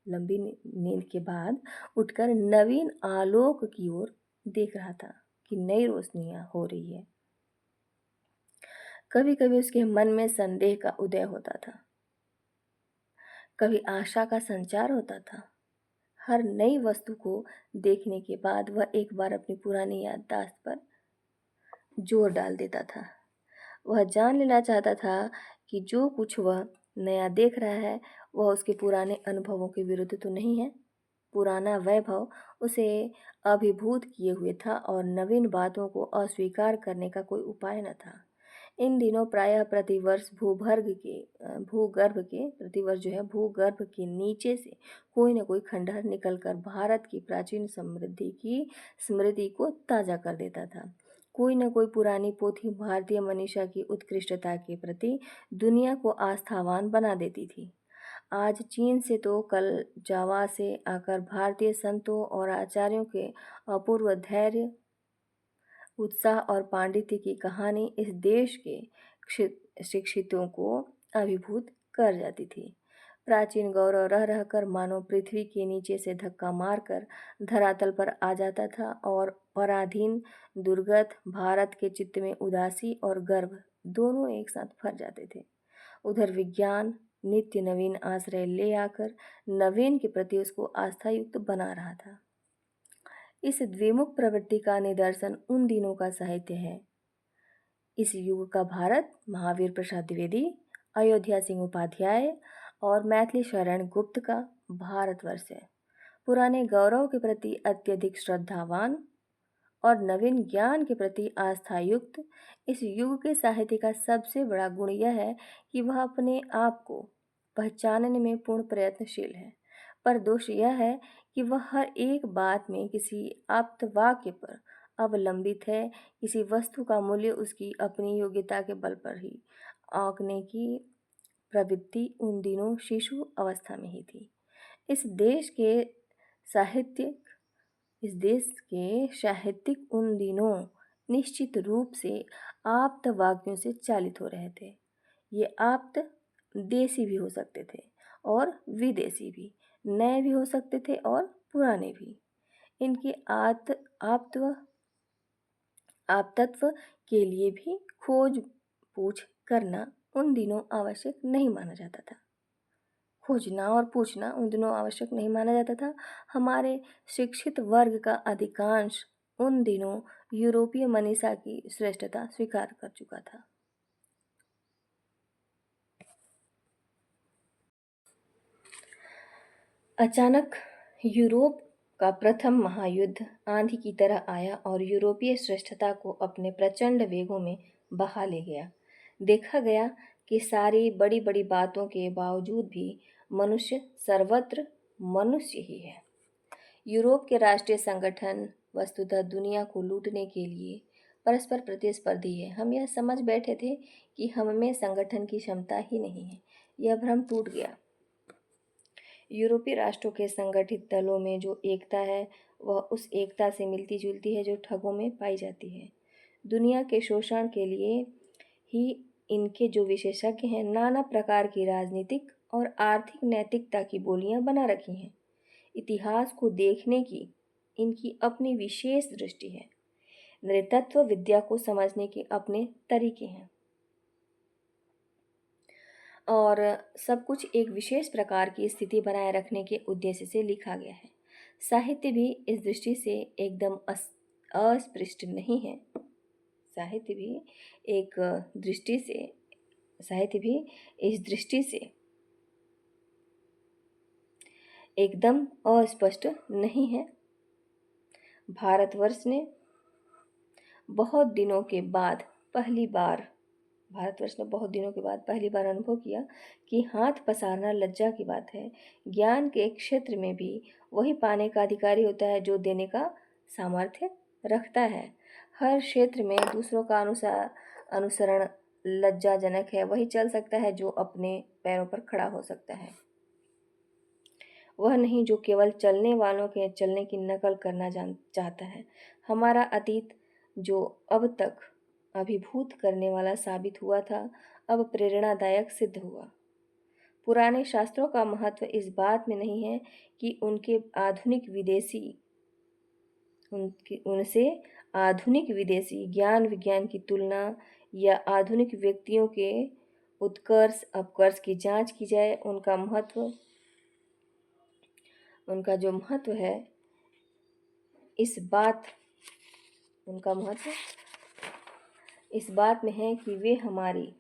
लंबी नींद के बाद उठकर नवीन आलोक की ओर देख रहा था कि नई रोशनियां हो रही है। कभी कभी उसके मन में संदेह का उदय होता था, कभी आशा का संचार होता था। हर नई वस्तु को देखने के बाद वह एक बार अपनी पुरानी याददाश्त पर जोर डाल देता था। वह जान लेना चाहता था कि जो कुछ वह नया देख रहा है वह उसके पुराने अनुभवों के विरुद्ध तो नहीं है। पुराना वैभव उसे अभिभूत किए हुए था और नवीन बातों को अस्वीकार करने का कोई उपाय न था। इन दिनों प्रायः प्रतिवर्ष भूगर्भ के नीचे से कोई न कोई खंडहर निकलकर भारत की प्राचीन समृद्धि की स्मृति को ताज़ा कर देता था। कोई न कोई पुरानी पोथी भारतीय मनीषा की उत्कृष्टता के प्रति दुनिया को आस्थावान बना देती थी। आज चीन से तो कल जावा से आकर भारतीय संतों और आचार्यों के अपूर्व धैर्य, उत्साह और पांडित्य की कहानी इस देश के शिक्षितों को अभिभूत कर जाती थी। प्राचीन गौरव रह रहकर मानो पृथ्वी के नीचे से धक्का मारकर धरातल पर आ जाता था और पराधीन दुर्गत भारत के चित्त में उदासी और गर्व दोनों एक साथ भर जाते थे। उधर विज्ञान नित्य नवीन आश्रय ले आकर नवीन के प्रति उसको आस्थायुक्त बना रहा था। इस द्विमुख प्रवृत्ति का निदर्शन उन दिनों का साहित्य है। इस युग का भारत महावीर प्रसाद द्विवेदी, अयोध्या सिंह उपाध्याय और मैथिली शरण गुप्त का भारतवर्ष है। पुराने गौरव के प्रति अत्यधिक श्रद्धावान और नवीन ज्ञान के प्रति आस्थायुक्त इस युग के साहित्य का सबसे बड़ा गुण यह है कि वह अपने आप को पहचानने में पूर्ण प्रयत्नशील है, पर दोष यह है कि वह हर एक बात में किसी आप्त वाक्य पर अवलंबित है। किसी वस्तु का मूल्य उसकी अपनी योग्यता के बल पर ही आंकने की प्रवृत्ति उन दिनों शिशु अवस्था में ही थी। इस देश के साहित्यिक उन दिनों निश्चित रूप से आप्त वाक्यों से चालित हो रहे थे। ये आप्त देसी भी हो सकते थे और विदेशी भी, नए भी हो सकते थे और पुराने भी। इनके आप्त आप्तत्व के लिए भी खोज पूछ करना उन दिनों आवश्यक नहीं माना जाता था। खोजना और पूछना उन दिनों आवश्यक नहीं माना जाता था। हमारे शिक्षित वर्ग का अधिकांश उन दिनों यूरोपीय मनीषा की श्रेष्ठता स्वीकार कर चुका था। अचानक यूरोप का प्रथम महायुद्ध आंधी की तरह आया और यूरोपीय श्रेष्ठता को अपने प्रचंड वेगों में बहा ले गया। देखा गया कि सारी बड़ी बड़ी बातों के बावजूद भी मनुष्य सर्वत्र मनुष्य ही है। यूरोप के राष्ट्रीय संगठन वस्तुतः दुनिया को लूटने के लिए परस्पर प्रतिस्पर्धी है। हम यह समझ बैठे थे कि हम में संगठन की क्षमता ही नहीं है। यह भ्रम टूट गया। यूरोपीय राष्ट्रों के संगठित दलों में जो एकता है वह उस एकता से मिलती जुलती है जो ठगों में पाई जाती है। दुनिया के शोषण के लिए ही इनके जो विशेषज्ञ हैं नाना प्रकार की राजनीतिक और आर्थिक नैतिकता की बोलियां बना रखी हैं। इतिहास को देखने की इनकी अपनी विशेष दृष्टि है। नृतत्व विद्या को समझने के अपने तरीके हैं और सब कुछ एक विशेष प्रकार की स्थिति बनाए रखने के उद्देश्य से लिखा गया है। साहित्य भी इस दृष्टि से एकदम अस्पृष्ट नहीं है। साहित्य भी इस दृष्टि से एकदम अस्पष्ट नहीं है। भारतवर्ष ने बहुत दिनों के बाद पहली बार अनुभव किया कि हाथ पसारना लज्जा की बात है। ज्ञान के क्षेत्र में भी वही पाने का अधिकारी होता है जो देने का सामर्थ्य रखता है। हर क्षेत्र में दूसरों का अनुसरण लज्जाजनक है। वही चल सकता है जो अपने पैरों पर खड़ा हो सकता है, वह नहीं जो केवल चलने वालों के चलने की नकल करना चाहता है। हमारा अतीत जो अब तक अभिभूत करने वाला साबित हुआ था अब प्रेरणादायक सिद्ध हुआ। पुराने शास्त्रों का महत्व इस बात में नहीं है कि उनसे आधुनिक विदेशी ज्ञान विज्ञान की तुलना या आधुनिक व्यक्तियों के उत्कर्ष अपकर्ष की जांच की जाए। उनका जो महत्व है इस बात में है कि वे हमारी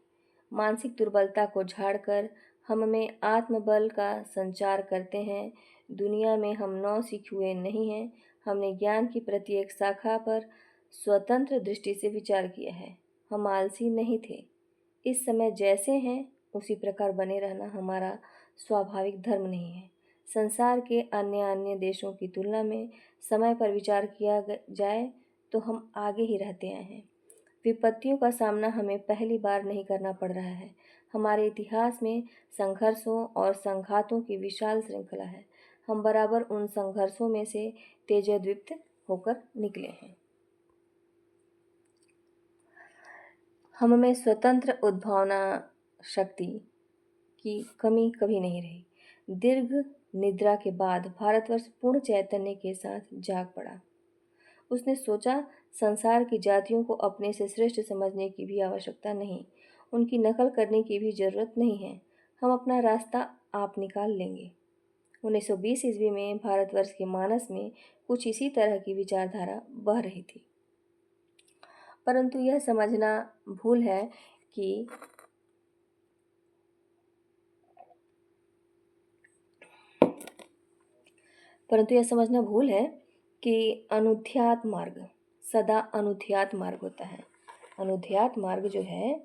मानसिक दुर्बलता को झाड़कर हम में आत्मबल का संचार करते हैं। दुनिया में हम नौसिख हुए नहीं हैं। हमने ज्ञान की प्रत्येक शाखा पर स्वतंत्र दृष्टि से विचार किया है। हम आलसी नहीं थे। इस समय जैसे हैं उसी प्रकार बने रहना हमारा स्वाभाविक धर्म नहीं है। संसार के अन्य देशों की तुलना में समय पर विचार किया जाए तो हम आगे ही रहते आए हैं। विपत्तियों का सामना हमें पहली बार नहीं करना पड़ रहा है। हमारे इतिहास में संघर्षों और संघातों की विशाल श्रृंखला है। हम बराबर उन संघर्षों में से तेजोदीप्त होकर निकले हैं। हम में स्वतंत्र उद्भावना शक्ति की कमी कभी नहीं रही। दीर्घ निद्रा के बाद भारतवर्ष पूर्ण चैतन्य के साथ जाग पड़ा। उसने सोचा संसार की जातियों को अपने से श्रेष्ठ समझने की भी आवश्यकता नहीं, उनकी नकल करने की भी जरूरत नहीं है। हम अपना रास्ता आप निकाल लेंगे। 1920 ईस्वी में भारतवर्ष के मानस में कुछ इसी तरह की विचारधारा बह रही थी। परंतु यह समझना भूल है कि अनुध्यात मार्ग सदा अनुध्यात मार्ग होता है। अनुध्यात मार्ग जो है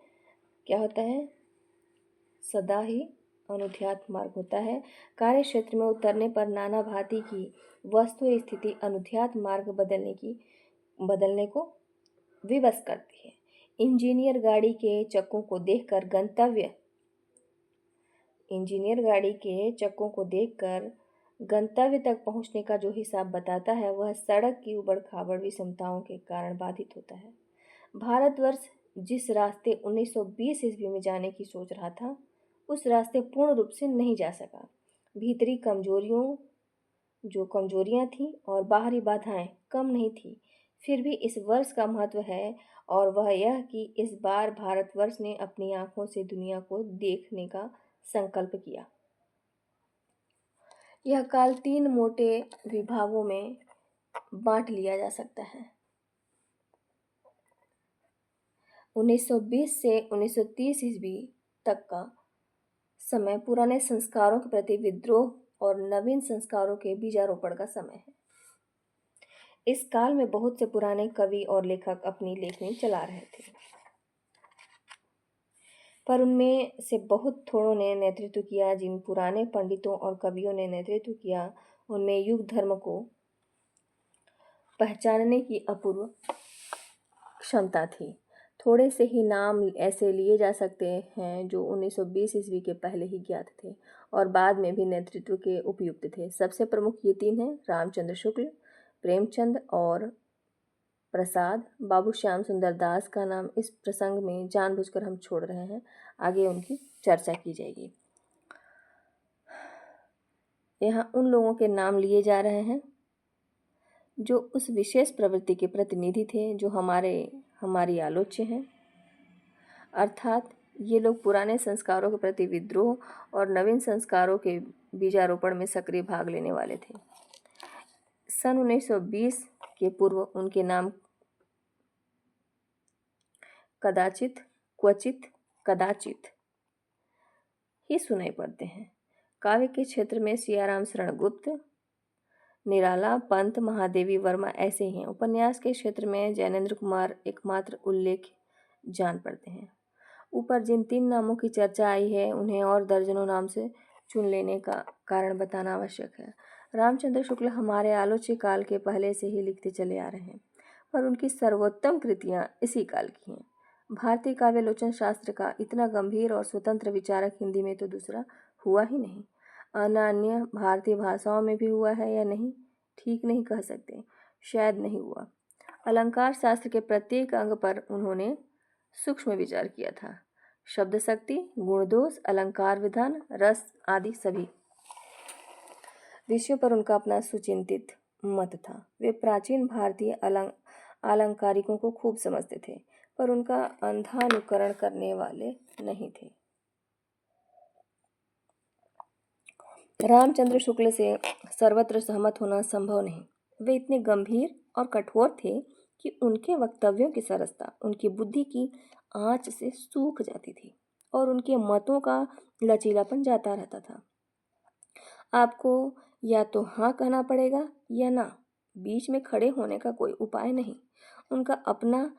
क्या होता है? सदा ही अनुध्यात मार्ग होता है। कार्य क्षेत्र में उतरने पर नाना भांति की वस्तु स्थिति अनुध्यात मार्ग बदलने को विवश करती है। इंजीनियर गाड़ी के चक्कों को देखकर गंतव्य तक पहुंचने का जो हिसाब बताता है वह सड़क की उबड़ खाबड़ विषमताओं के कारण बाधित होता है। भारतवर्ष जिस रास्ते 1920 ईस्वी में जाने की सोच रहा था उस रास्ते पूर्ण रूप से नहीं जा सका। भीतरी कमजोरियां थीं और बाहरी बाधाएं कम नहीं थी। फिर भी इस वर्ष का महत्व है, और वह यह कि इस बार भारतवर्ष ने अपनी आंखों से दुनिया को देखने का संकल्प किया। यह काल 3 मोटे विभागों में बांट लिया जा सकता है। 1920 से 1930 ईस्वी तक का समय पुराने संस्कारों के प्रति विद्रोह और नवीन संस्कारों के बीजारोपण का समय है। इस काल में बहुत से पुराने कवि और लेखक अपनी लेखनी चला रहे थे, पर उनमें से बहुत थोड़ों ने नेतृत्व किया। जिन पुराने पंडितों और कवियों ने नेतृत्व किया, उनमें युग धर्म को पहचानने की अपूर्व क्षमता थी। थोड़े से ही नाम ऐसे लिए जा सकते हैं जो 1920 ईस्वी के पहले ही ज्ञात थे और बाद में भी नेतृत्व के उपयुक्त थे। सबसे प्रमुख ये 3 हैं: रामचंद्र शुक्ल, प्रेमचंद और प्रसाद। बाबू श्याम सुंदर दास का नाम इस प्रसंग में जानबूझकर हम छोड़ रहे हैं, आगे उनकी चर्चा की जाएगी। यहाँ उन लोगों के नाम लिए जा रहे हैं जो उस विशेष प्रवृत्ति के प्रतिनिधि थे जो हमारी आलोच्य हैं, अर्थात ये लोग पुराने संस्कारों के प्रति विद्रोह और नवीन संस्कारों के बीजारोपण में सक्रिय भाग लेने वाले थे। सन 1920 के पूर्व उनके नाम कदाचित, क्वचित, कदाचित ही सुनाई पड़ते हैं। काव्य के क्षेत्र में सियाराम शरण गुप्त, निराला, पंत, महादेवी वर्मा ऐसे ही हैं। उपन्यास के क्षेत्र में जैनेन्द्र कुमार एकमात्र उल्लेख जान पड़ते हैं। ऊपर जिन 3 नामों की चर्चा आई है, उन्हें और दर्जनों नाम से चुन लेने का कारण बताना आवश्यक है। रामचंद्र शुक्ल हमारे आलोच्य काल के पहले से ही लिखते चले आ रहे हैं, पर उनकी सर्वोत्तम कृतियां इसी काल की हैं। भारतीय काव्यालोचन शास्त्र का इतना गंभीर और स्वतंत्र विचारक हिंदी में तो दूसरा हुआ ही नहीं। अन्य भारतीय भाषाओं में भी हुआ है या नहीं, ठीक नहीं कह सकते, शायद नहीं हुआ। अलंकार शास्त्र के प्रत्येक अंग पर उन्होंने सूक्ष्म विचार किया था। शब्द शक्ति, गुणदोष, अलंकार विधान, रस आदि सभी विषयों पर उनका अपना सुचिंतित मत था। वे प्राचीन भारतीय अलंकारिकों को खूब समझते थे, पर उनका अंधानुकरण करने वाले नहीं थे। रामचंद्र शुक्ल से सर्वत्र सहमत होना संभव नहीं। वे इतने गंभीर और कठोर थे कि उनके वक्तव्यों की सरसता उनकी बुद्धि की आंच से सूख जाती थी और उनके मतों का लचीलापन जाता रहता था। आपको या तो हाँ कहना पड़ेगा या ना, बीच में खड़े होने का कोई उपाय नहीं। उनका अपना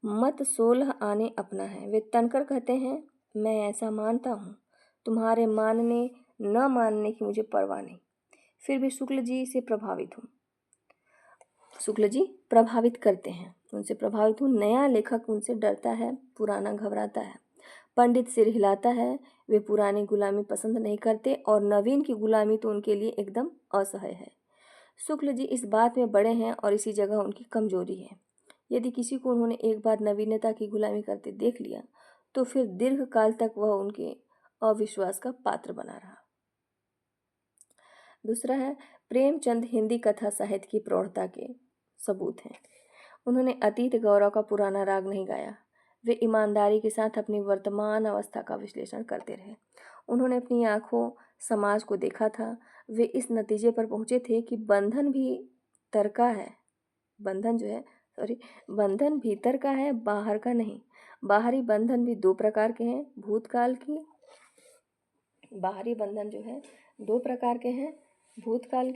मत 16 आने अपना है। वे तनकर कहते हैं, मैं ऐसा मानता हूँ, तुम्हारे मानने न मानने की मुझे परवाह नहीं। फिर भी शुक्ल जी से प्रभावित हूँ। शुक्ल जी प्रभावित करते हैं, उनसे प्रभावित हूँ। नया लेखक उनसे डरता है, पुराना घबराता है। पंडित सिर हिलाता है, वे पुरानी गुलामी पसंद नहीं करते और नवीन की गुलामी तो उनके लिए एकदम असह्य है। शुक्ल जी इस बात में बड़े हैं और इसी जगह उनकी कमजोरी है। यदि किसी को उन्होंने एक बार नवीनता की गुलामी करते देख लिया तो फिर दीर्घ काल तक वह उनके अविश्वास का पात्र बना रहा। दूसरा है, प्रेमचंद हिंदी कथा साहित्य की प्रौढ़ता के सबूत हैं। उन्होंने अतीत गौरव का पुराना राग नहीं गाया। वे ईमानदारी के साथ अपनी वर्तमान अवस्था का विश्लेषण करते रहे। उन्होंने अपनी आंखों समाज को देखा था। वे इस नतीजे पर पहुंचे थे कि बंधन भीतर का है, बंधन भीतर का है, बाहर का नहीं। बाहरी बंधन भी 2 प्रकार के हैं। बाहरी बंधन जो है 2 प्रकार के हैं, भूतकाल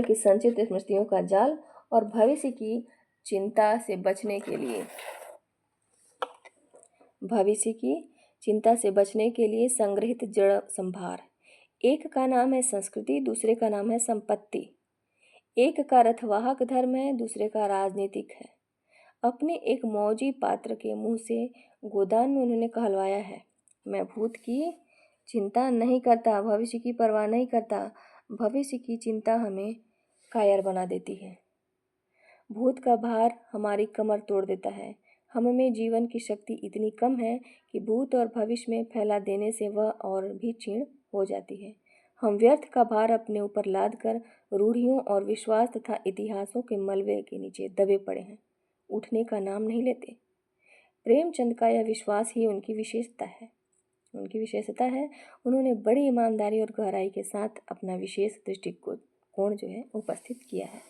की संचित स्मृतियों का जाल और भविष्य की चिंता से बचने के लिए संग्रहित जड़ संभार। एक का नाम है संस्कृति, दूसरे का नाम है संपत्ति। एक का रथवाहक धर्म है, दूसरे का राजनीतिक है। अपने एक मौजी पात्र के मुंह से गोदान में उन्होंने कहलवाया है, मैं भूत की चिंता नहीं करता, भविष्य की परवाह नहीं करता। भविष्य की चिंता हमें कायर बना देती है। भूत का भार हमारी कमर तोड़ देता है, हम में जीवन की शक्ति इतनी कम है कि भूत और भविष्य में फैला देने से वह और भी क्षीण हो जाती है। हम व्यर्थ का भार अपने ऊपर लाद कर रूढ़ियों और विश्वास तथा इतिहासों के मलबे के नीचे दबे पड़े हैं, उठने का नाम नहीं लेते। प्रेमचंद का यह विश्वास ही उनकी विशेषता है। उन्होंने बड़ी ईमानदारी और गहराई के साथ अपना विशेष दृष्टिकोण जो है उपस्थित किया है।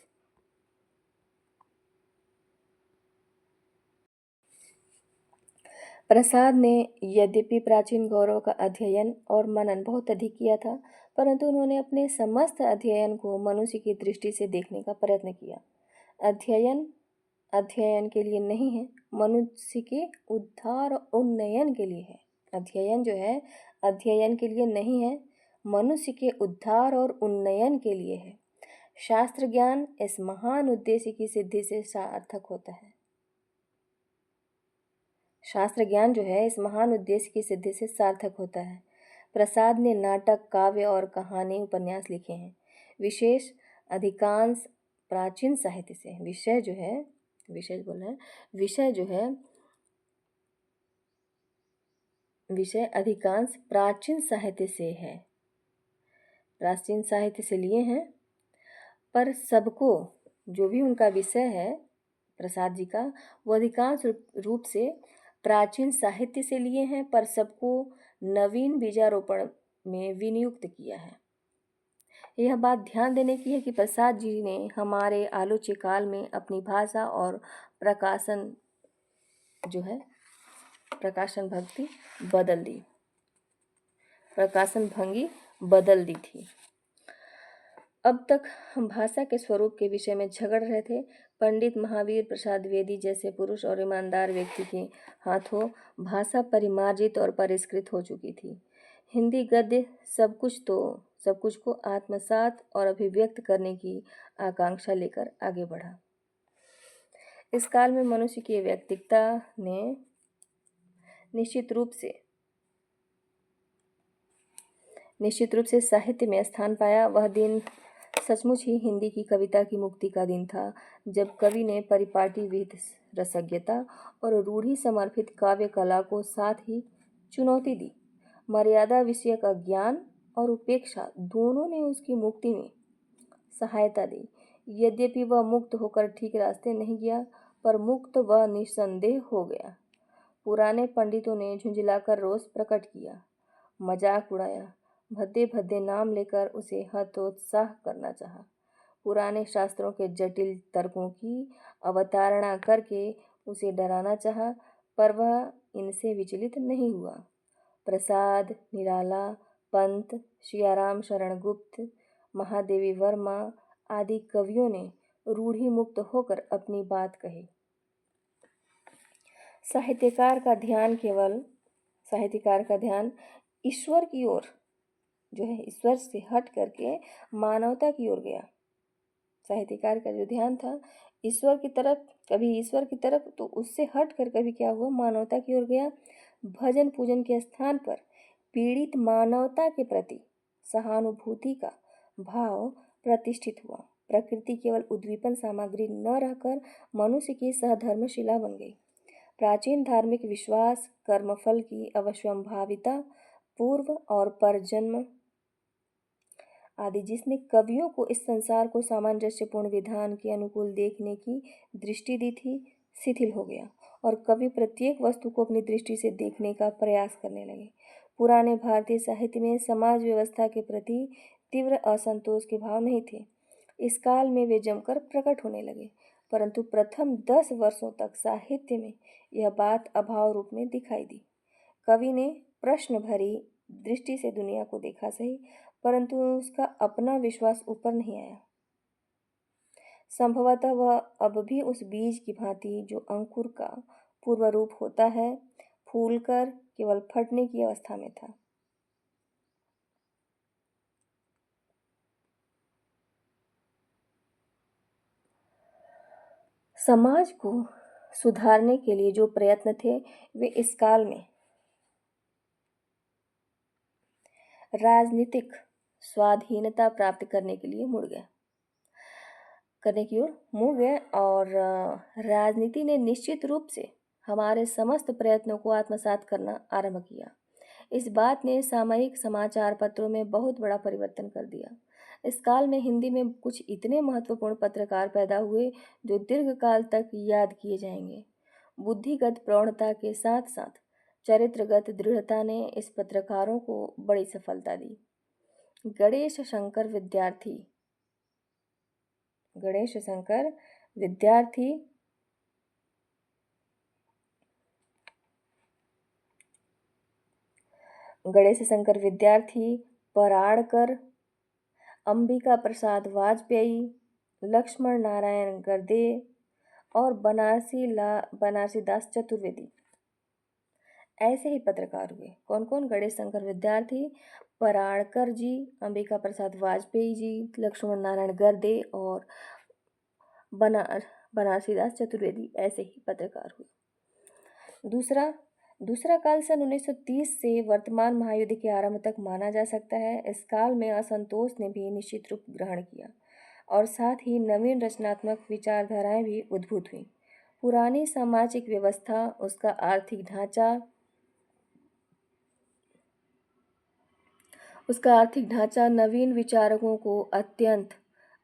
प्रसाद ने यद्यपि प्राचीन गौरव का अध्ययन और मनन बहुत अधिक किया था, परंतु उन्होंने अपने समस्त अध्ययन को मनुष्य की दृष्टि से देखने का प्रयत्न किया। अध्ययन अध्ययन के लिए नहीं है, मनुष्य के उद्धार और उन्नयन के लिए है। अध्ययन जो है अध्ययन के लिए नहीं है, मनुष्य के उद्धार और उन्नयन के लिए है। शास्त्र ज्ञान इस महान उद्देश्य की सिद्धि से सार्थक होता है। शास्त्र ज्ञान जो है इस महान उद्देश्य की सिद्धि से सार्थक होता है। प्रसाद ने नाटक, काव्य और कहानी, उपन्यास लिखे हैं। विशेष अधिकांश प्राचीन साहित्य से विषय जो है विषय अधिकांश प्राचीन साहित्य से लिए हैं, पर सबको जो भी उनका विषय है प्रसाद जी का, वो अधिकांश रूप से प्राचीन साहित्य से लिए हैं, पर सबको नवीन बीजारोपण में विनियुक्त किया है। यह बात ध्यान देने की है कि प्रसाद जी ने हमारे आलोच्य काल में अपनी भाषा और प्रकाशन भंगी बदल दी थी। अब तक हम भाषा के स्वरूप के विषय में झगड़ रहे थे। पंडित महावीर प्रसाद द्विवेदी जैसे पुरुष और ईमानदार व्यक्ति के हाथों भाषा परिमार्जित और परिष्कृत हो चुकी थी। हिंदी गद्य सब कुछ को आत्मसात और अभिव्यक्त करने की आकांक्षा लेकर आगे बढ़ा। इस काल में मनुष्य की व्यक्तित्वता ने निश्चित रूप से साहित्य में स्थान पाया। वह दिन सचमुच ही हिंदी की कविता की मुक्ति का दिन था, जब कवि ने परिपाटी विहित रसज्ञता और रूढ़ि समर्पित काव्य कला को साथ ही चुनौती दी। मर्यादा विषयक अज्ञान और उपेक्षा दोनों ने उसकी मुक्ति में सहायता दी। यद्यपि वह मुक्त होकर ठीक रास्ते नहीं गया, पर मुक्त वह निस्संदेह हो गया। पुराने पंडितों ने झुंझलाकर रोष प्रकट किया, मजाक उड़ाया, भद्दे भद्दे नाम लेकर उसे हतोत्साह करना चाहा। पुराने शास्त्रों के जटिल तर्कों की अवतारणा करके उसे डराना चाहा, पर वह इनसे विचलित नहीं हुआ। प्रसाद, निराला, पंत, सियाराम शरण गुप्त, महादेवी वर्मा आदि कवियों ने रूढ़ि मुक्त होकर अपनी बात कही। साहित्यकार का ध्यान ईश्वर की ओर ईश्वर से हट करके मानवता की ओर गया। साहित्यकार का जो ध्यान था कभी ईश्वर की तरफ तो उससे हट कर कभी क्या हुआ, मानवता की ओर गया। भजन पूजन के स्थान पर पीड़ित मानवता के प्रति सहानुभूति का भाव प्रतिष्ठित हुआ। प्रकृति केवल उद्दीपन सामग्री न रहकर मनुष्य की सहधर्मशिला बन गई। प्राचीन धार्मिक विश्वास, कर्मफल की अवश्यंभाविता, पूर्व और परजन्म आदि जिसने कवियों को इस संसार को सामंजस्यपूर्ण विधान के अनुकूल देखने की दृष्टि दी थी, शिथिल हो गया और कवि प्रत्येक वस्तु को अपनी दृष्टि से देखने का प्रयास करने लगे। पुराने भारतीय साहित्य में समाज व्यवस्था के प्रति तीव्र असंतोष के भाव नहीं थे। इस काल में वे जमकर प्रकट होने लगे, परंतु प्रथम 10 वर्षों तक साहित्य में यह बात अभाव रूप में दिखाई दी। कवि ने प्रश्न भरी दृष्टि से दुनिया को देखा सही, परंतु उसका अपना विश्वास ऊपर नहीं आया। संभवतः वह अब भी उस बीज की भांति जो अंकुर का पूर्व रूप होता है, फूलकर केवल फटने की अवस्था में था। समाज को सुधारने के लिए जो प्रयत्न थे, वे इस काल में राजनीतिक स्वाधीनता प्राप्त करने की ओर मुड़ गए और राजनीति ने निश्चित रूप से हमारे समस्त प्रयत्नों को आत्मसात करना आरंभ किया। इस बात ने सामयिक समाचार पत्रों में बहुत बड़ा परिवर्तन कर दिया। इस काल में हिंदी में कुछ इतने महत्वपूर्ण पत्रकार पैदा हुए जो दीर्घकाल तक याद किए जाएंगे। बुद्धिगत प्रौढ़ता के साथ साथ चरित्रगत दृढ़ता ने इस पत्रकारों को बड़ी सफलता दी। गणेश शंकर विद्यार्थी गणेश शंकर विद्यार्थी गणेश शंकर विद्यार्थी, पराड़कर, अंबिका प्रसाद वाजपेयी, लक्ष्मण नारायण गर्दे और बनारसी दास चतुर्वेदी ऐसे ही पत्रकार हुए। कौन कौन? गणेश शंकर विद्यार्थी, पराड़कर जी, अंबिका प्रसाद वाजपेयी जी, लक्ष्मण नारायण गर्दे और बनारसी दास चतुर्वेदी ऐसे ही पत्रकार हुए। दूसरा काल सन 1930 से वर्तमान महायुद्ध के आरंभ तक माना जा सकता है। इस काल में असंतोष ने भी निश्चित रूप ग्रहण किया और साथ ही नवीन रचनात्मक विचारधाराएं भी उद्भूत हुई। पुरानी सामाजिक व्यवस्था, उसका आर्थिक ढांचा नवीन विचारकों को अत्यंत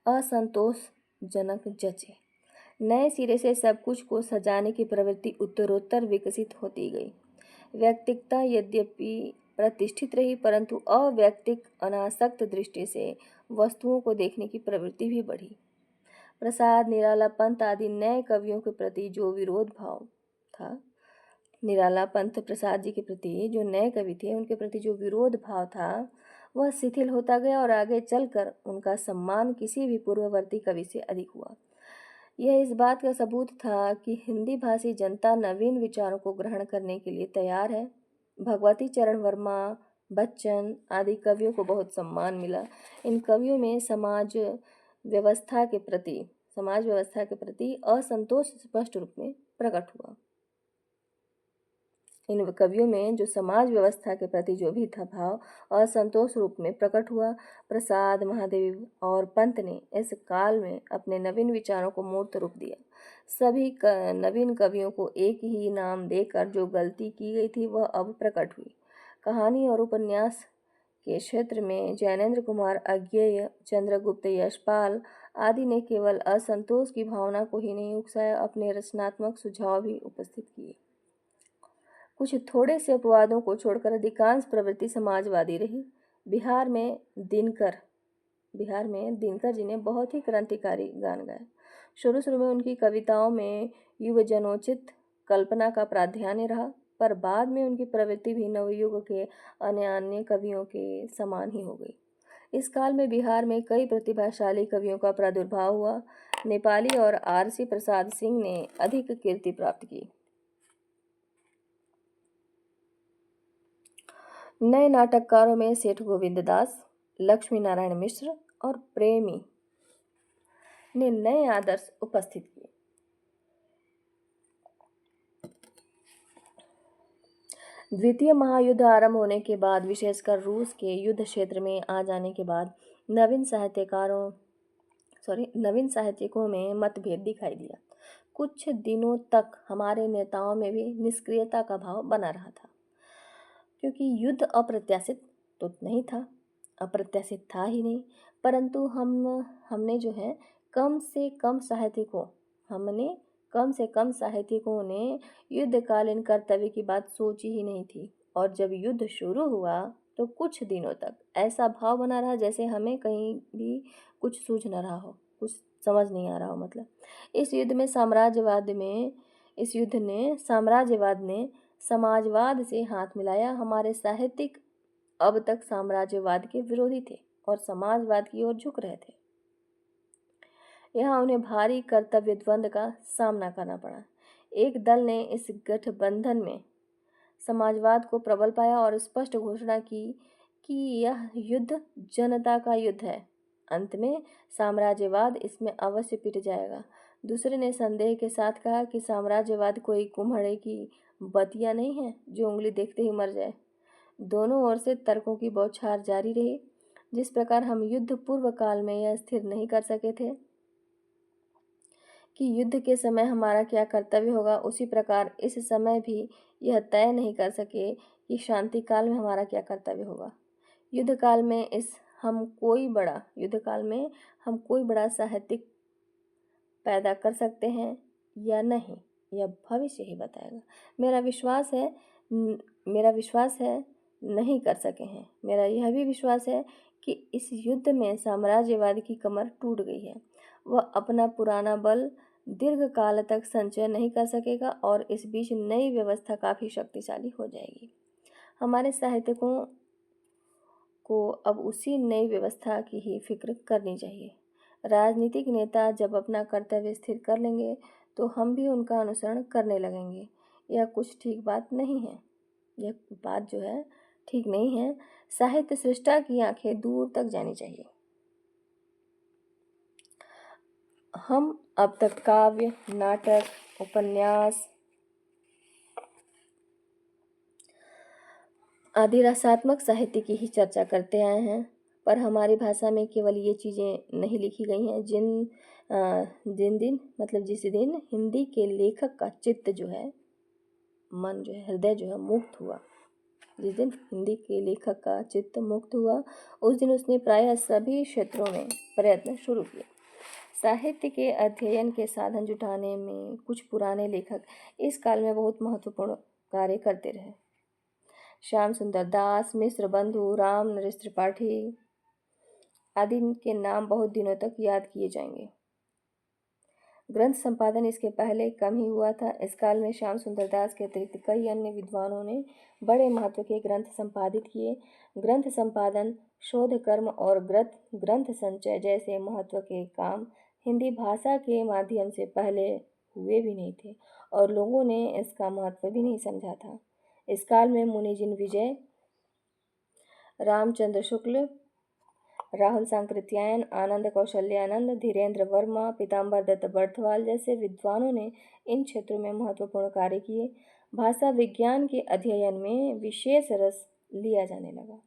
असंतोषजनक जचे। नए सिरे से सब कुछ को सजाने की प्रवृत्ति उत्तरोत्तर विकसित होती गई। व्यक्तिकता यद्यपि प्रतिष्ठित रही, परंतु अवैयक्तिक अनासक्त दृष्टि से वस्तुओं को देखने की प्रवृत्ति भी बढ़ी। प्रसाद, निराला पंत आदि नए कवियों के प्रति जो विरोध भाव था, निराला पंत प्रसाद जी के प्रति जो नए कवि थे उनके प्रति जो विरोध भाव था वह शिथिल होता गया और आगे चलकर उनका सम्मान किसी भी पूर्ववर्ती कवि से अधिक हुआ। यह इस बात का सबूत था कि हिंदी भाषी जनता नवीन विचारों को ग्रहण करने के लिए तैयार है। भगवती चरण वर्मा, बच्चन आदि कवियों को बहुत सम्मान मिला। इन कवियों में समाज व्यवस्था के प्रति असंतोष स्पष्ट रूप में प्रकट हुआ। इन कवियों में जो समाज व्यवस्था के प्रति जो भी था भाव असंतोष रूप में प्रकट हुआ। प्रसाद, महादेव और पंत ने इस काल में अपने नवीन विचारों को मूर्त रूप दिया। सभी नवीन कवियों को एक ही नाम देकर जो गलती की गई थी वह अब प्रकट हुई। कहानी और उपन्यास के क्षेत्र में जैनेन्द्र कुमार अज्ञेय, चंद्रगुप्त यशपाल आदि ने केवल असंतोष की भावना को ही नहीं उकसाया, अपने रचनात्मक सुझाव भी उपस्थित किए। कुछ थोड़े से अपवादों को छोड़कर अधिकांश प्रवृत्ति समाजवादी रही। बिहार में दिनकर जी ने बहुत ही क्रांतिकारी गान गाए। शुरू में उनकी कविताओं में युवजनोचित कल्पना का प्राधान्य रहा, पर बाद में उनकी प्रवृत्ति भी नवयुग के अन्य कवियों के समान ही हो गई। इस काल में बिहार में कई प्रतिभाशाली कवियों का प्रादुर्भाव हुआ। नेपाली और आरसी प्रसाद सिंह ने अधिक कीर्ति प्राप्त की। नए नाटककारों में सेठ गोविंद दास, लक्ष्मी नारायण मिश्र और प्रेमी ने नए आदर्श उपस्थित किए। द्वितीय महायुद्ध आरंभ होने के बाद, विशेषकर रूस के युद्ध क्षेत्र में आ जाने के बाद नवीन साहित्यकों में मतभेद दिखाई दिया। कुछ दिनों तक हमारे नेताओं में भी निष्क्रियता का भाव बना रहा था, क्योंकि युद्ध अप्रत्याशित था ही नहीं, परंतु हमने जो है कम से कम साहित्यिकों ने युद्धकालीन कर्तव्य की बात सोची ही नहीं थी। और जब युद्ध शुरू हुआ तो कुछ दिनों तक ऐसा भाव बना रहा जैसे हमें कहीं भी कुछ सूझ न रहा हो, कुछ समझ नहीं आ रहा हो। मतलब इस युद्ध ने साम्राज्यवाद ने समाजवाद से हाथ मिलाया। हमारे साहित्यिक अब तक साम्राज्यवाद के विरोधी थे और समाजवाद की ओर झुक रहे थे। यहाँ उन्हें भारी कर्तव्य द्वंद का सामना करना पड़ा। एक दल ने इस गठबंधन में समाजवाद को प्रबल पाया और स्पष्ट घोषणा की कि यह युद्ध जनता का युद्ध है, अंत में साम्राज्यवाद इसमें अवश्य पिट जाएगा। दूसरे ने संदेह के साथ कहा कि साम्राज्यवाद कोई कुम्हड़े की बतिया नहीं है जो उंगली देखते ही मर जाए। दोनों ओर से तर्कों की बौछार जारी रही। जिस प्रकार हम युद्ध पूर्व काल में यह स्थिर नहीं कर सके थे कि युद्ध के समय हमारा क्या कर्तव्य होगा, उसी प्रकार इस समय भी यह तय नहीं कर सके कि शांति काल में हमारा क्या कर्तव्य होगा। युद्ध काल में हम कोई बड़ा साहित्यिक पैदा कर सकते हैं या नहीं, यह भविष्य ही बताएगा। मेरा विश्वास है नहीं कर सके हैं। मेरा यह भी विश्वास है कि इस युद्ध में साम्राज्यवाद की कमर टूट गई है। वह अपना पुराना बल दीर्घ काल तक संचय नहीं कर सकेगा और इस बीच नई व्यवस्था काफ़ी शक्तिशाली हो जाएगी। हमारे साहित्यिकों को अब उसी नई व्यवस्था की ही फिक्र करनी चाहिए। राजनीतिक नेता जब अपना कर्तव्य स्थिर कर लेंगे तो हम भी उनका अनुसरण करने लगेंगे। यह बात जो है ठीक नहीं है। साहित्य सृष्टा की आंखें दूर तक जानी चाहिए। हम अब तक काव्य, नाटक, उपन्यास आदि रसात्मक साहित्य की ही चर्चा करते आए हैं, पर हमारी भाषा में केवल ये चीज़ें नहीं लिखी गई हैं जिस दिन हिंदी के लेखक का चित्त जो है, मन जो है, हृदय जो है मुक्त हुआ, जिस दिन हिंदी के लेखक का चित्त मुक्त हुआ, उस दिन उसने प्रायः सभी क्षेत्रों में प्रयत्न शुरू किए। साहित्य के अध्ययन के साधन जुटाने में कुछ पुराने लेखक इस काल में बहुत महत्वपूर्ण कार्य करते रहे। श्याम सुंदर दास, मिश्र बंधु, राम नरेश त्रिपाठी आदि के नाम बहुत दिनों तक याद किए जाएंगे। ग्रंथ संपादन इसके पहले कम ही हुआ था। इस काल में श्याम सुंदर दास के अतिरिक्त कई अन्य विद्वानों ने बड़े महत्व के ग्रंथ संपादित किए। ग्रंथ संपादन, शोध कर्म और ग्रंथ संचय जैसे महत्व के काम हिंदी भाषा के माध्यम से पहले हुए भी नहीं थे और लोगों ने इसका महत्व भी नहीं समझा था। इस काल में मुनि जिनविजय, रामचंद्र शुक्ल, राहुल सांकृत्यायन, आनंद कौशल्यानंद, धीरेन्द्र वर्मा, पीताम्बर दत्त बर्थवाल जैसे विद्वानों ने इन क्षेत्रों में महत्वपूर्ण कार्य किए। भाषा विज्ञान के अध्ययन में विशेष रस लिया जाने लगा।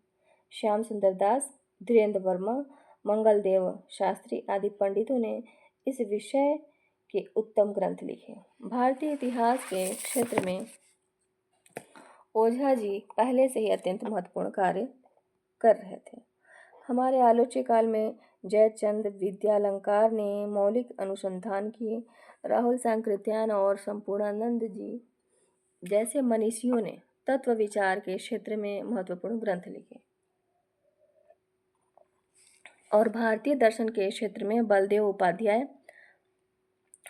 श्याम सुंदर दास, धीरेन्द्र वर्मा, मंगल देव शास्त्री आदि पंडितों ने इस विषय के उत्तम ग्रंथ लिखे। भारतीय इतिहास के क्षेत्र में ओझा जी पहले से ही अत्यंत महत्वपूर्ण कार्य कर रहे थे। हमारे आलोच्य काल में जयचंद विद्यालंकार ने मौलिक अनुसंधान किए। राहुल सांकृत्यायन और संपूर्णानंद जी जैसे मनीषियों ने तत्व विचार के क्षेत्र में महत्वपूर्ण ग्रंथ लिखे और भारतीय दर्शन के क्षेत्र में बलदेव उपाध्याय,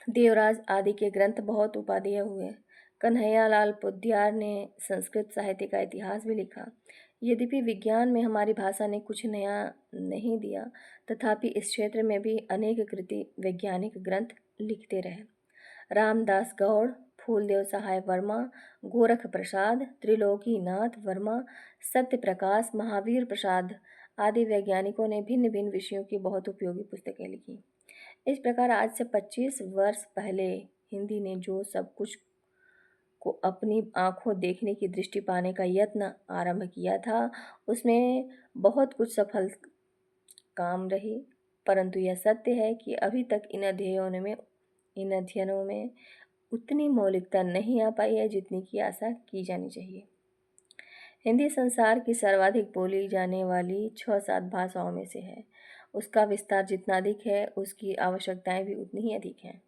देवराज आदि के ग्रंथ बहुत उपादेय हुए। कन्हैयालाल पोद्दार ने संस्कृत साहित्य का इतिहास भी लिखा। यद्यपि विज्ञान में हमारी भाषा ने कुछ नया नहीं दिया, तथापि इस क्षेत्र में भी अनेक कृति वैज्ञानिक ग्रंथ लिखते रहे। रामदास गौड़, फूलदेव सहाय वर्मा, गोरख प्रसाद, त्रिलोकीनाथ वर्मा, सत्य प्रकाश, महावीर प्रसाद आदि वैज्ञानिकों ने भिन्न भिन्न विषयों की बहुत उपयोगी पुस्तकें लिखी। इस प्रकार आज से 25 वर्ष पहले हिंदी ने जो सब कुछ को अपनी आंखों देखने की दृष्टि पाने का यत्न आरंभ किया था, उसमें बहुत कुछ सफल काम रही, परंतु यह सत्य है कि अभी तक इन अध्ययनों में उतनी मौलिकता नहीं आ पाई है जितनी की आशा की जानी चाहिए। हिंदी संसार की सर्वाधिक बोली जाने वाली 6-7 भाषाओं में से है। उसका विस्तार जितना अधिक है, उसकी आवश्यकताएं भी उतनी ही अधिक हैं।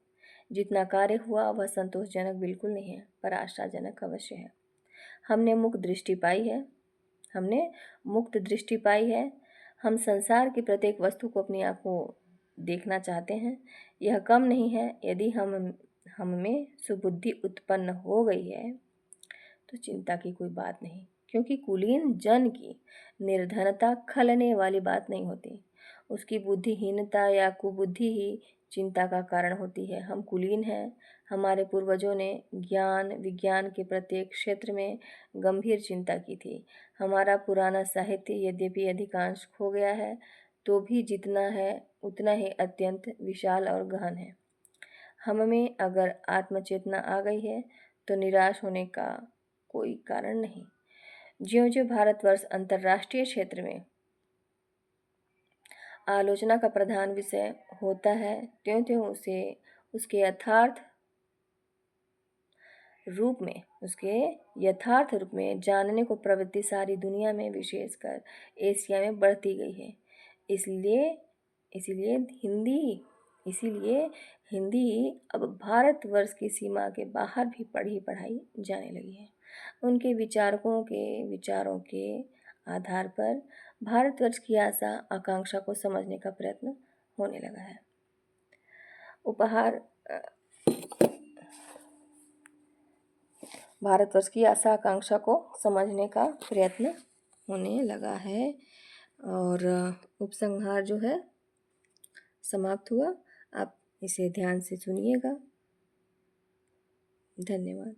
जितना कार्य हुआ वह संतोषजनक बिल्कुल नहीं है, पर आशाजनक अवश्य है। हमने मुक्त दृष्टि पाई है। हम संसार की प्रत्येक वस्तु को अपनी आंखों देखना चाहते हैं। यह कम नहीं है। यदि हम में सुबुद्धि उत्पन्न हो गई है तो चिंता की कोई बात नहीं, क्योंकि कुलीन जन की निर्धनता खलने वाली बात नहीं होती। उसकी बुद्धिहीनता या कुबुद्धि ही चिंता का कारण होती है। हम कुलीन हैं। हमारे पूर्वजों ने ज्ञान विज्ञान के प्रत्येक क्षेत्र में गंभीर चिंता की थी। हमारा पुराना साहित्य यद्यपि अधिकांश खो गया है, तो भी जितना है उतना ही अत्यंत विशाल और गहन है। हम में अगर आत्मचेतना आ गई है तो निराश होने का कोई कारण नहीं। ज्यों-ज्यों भारतवर्ष अंतर्राष्ट्रीय क्षेत्र में आलोचना का प्रधान विषय होता है, त्यों-त्यों उसे उसके यथार्थ रूप में जानने को प्रवृत्ति सारी दुनिया में, विशेषकर एशिया में बढ़ती गई है। इसलिए इसीलिए इसीलिए हिंदी अब भारतवर्ष की सीमा के बाहर भी पढ़ाई जाने लगी है। उनके विचारों के आधार पर भारतवर्ष की आशा आकांक्षा को समझने का प्रयत्न होने लगा है। भारतवर्ष की आशा आकांक्षा को समझने का प्रयत्न होने लगा है और उपसंहार जो है समाप्त हुआ। आप इसे ध्यान से सुनिएगा। धन्यवाद।